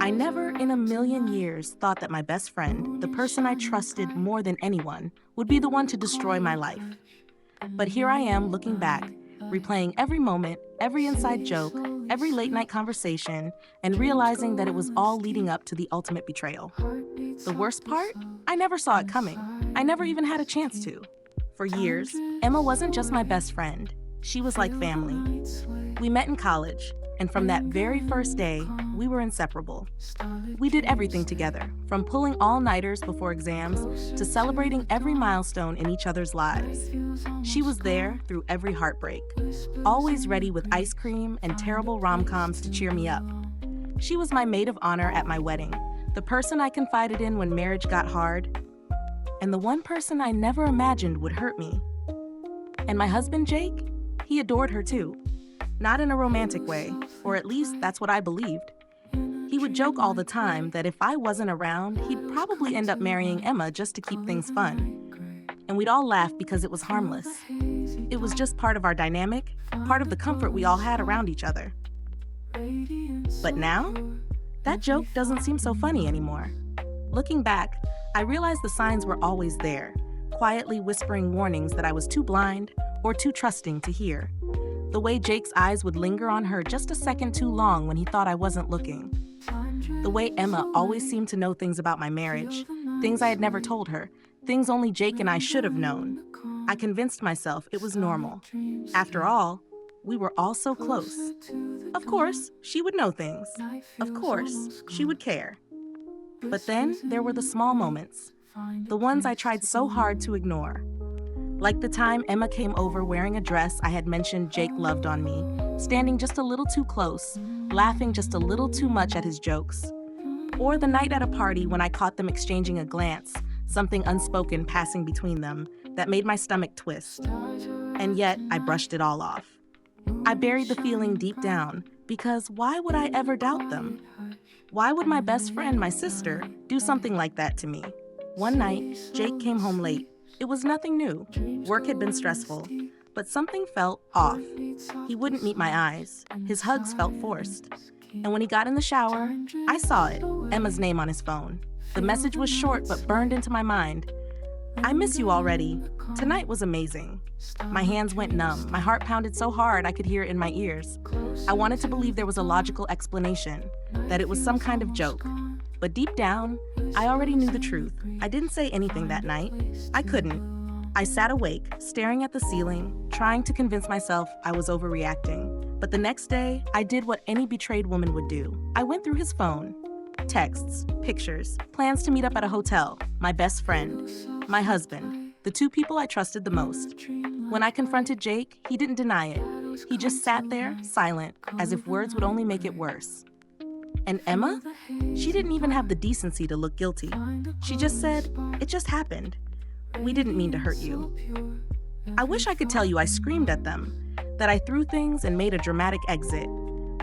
I never in a million years thought that my best friend, the person I trusted more than anyone, would be the one to destroy my life. But here I am looking back, replaying every moment, every inside joke, every late night conversation, and realizing that it was all leading up to the ultimate betrayal. The worst part? I never saw it coming. I never even had a chance to. For years, Emma wasn't just my best friend. She was like family. We met in college, and from that very first day, we were inseparable. We did everything together, from pulling all-nighters before exams to celebrating every milestone in each other's lives. She was there through every heartbreak, always ready with ice cream and terrible rom-coms to cheer me up. She was my maid of honor at my wedding, the person I confided in when marriage got hard, and the one person I never imagined would hurt me. And my husband, Jake, he adored her too. Not in a romantic way, or at least that's what I believed. He would joke all the time that if I wasn't around, he'd probably end up marrying Emma just to keep things fun. And we'd all laugh because it was harmless. It was just part of our dynamic, part of the comfort we all had around each other. But now, that joke doesn't seem so funny anymore. Looking back, I realized the signs were always there, quietly whispering warnings that I was too blind or too trusting to hear. The way Jake's eyes would linger on her just a second too long when he thought I wasn't looking. The way Emma always seemed to know things about my marriage, things I had never told her, things only Jake and I should have known. I convinced myself it was normal. After all, we were all so close. Of course, she would know things. Of course, she would care. But then there were the small moments, the ones I tried so hard to ignore. Like the time Emma came over wearing a dress I had mentioned Jake loved on me, standing just a little too close, laughing just a little too much at his jokes. Or the night at a party when I caught them exchanging a glance, something unspoken passing between them, that made my stomach twist. And yet, I brushed it all off. I buried the feeling deep down, because why would I ever doubt them? Why would my best friend, my sister, do something like that to me? One night, Jake came home late. It was nothing new. Work had been stressful, but something felt off. He wouldn't meet my eyes. His hugs felt forced. And when he got in the shower, I saw it, Emma's name on his phone. The message was short but burned into my mind. I miss you already. Tonight was amazing. My hands went numb. My heart pounded so hard I could hear it in my ears. I wanted to believe there was a logical explanation, that it was some kind of joke. But deep down, I already knew the truth. I didn't say anything that night. I couldn't. I sat awake, staring at the ceiling, trying to convince myself I was overreacting. But the next day, I did what any betrayed woman would do. I went through his phone. Texts, pictures, plans to meet up at a hotel, my best friend, my husband, the two people I trusted the most. When I confronted Jake, he didn't deny it. He just sat there, silent, as if words would only make it worse. And Emma? She didn't even have the decency to look guilty. She just said, "It just happened. We didn't mean to hurt you." I wish I could tell you I screamed at them, that I threw things and made a dramatic exit,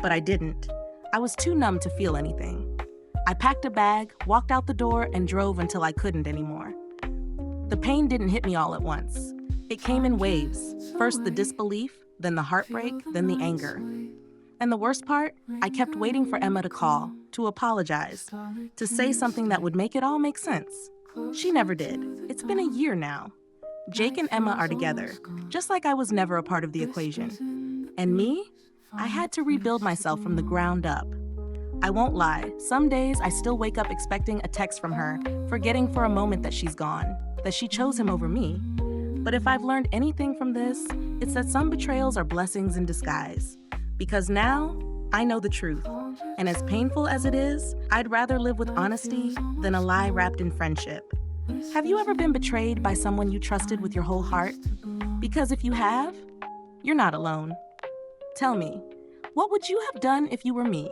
but I didn't. I was too numb to feel anything. I packed a bag, walked out the door, and drove until I couldn't anymore. The pain didn't hit me all at once. It came in waves. First the disbelief, then the heartbreak, then the anger. And the worst part, I kept waiting for Emma to call, to apologize, to say something that would make it all make sense. She never did. It's been a year now. Jake and Emma are together, just like I was never a part of the equation. And me? I had to rebuild myself from the ground up. I won't lie, some days I still wake up expecting a text from her, forgetting for a moment that she's gone, that she chose him over me. But if I've learned anything from this, it's that some betrayals are blessings in disguise. Because now, I know the truth. And as painful as it is, I'd rather live with honesty than a lie wrapped in friendship. Have you ever been betrayed by someone you trusted with your whole heart? Because if you have, you're not alone. Tell me, what would you have done if you were me?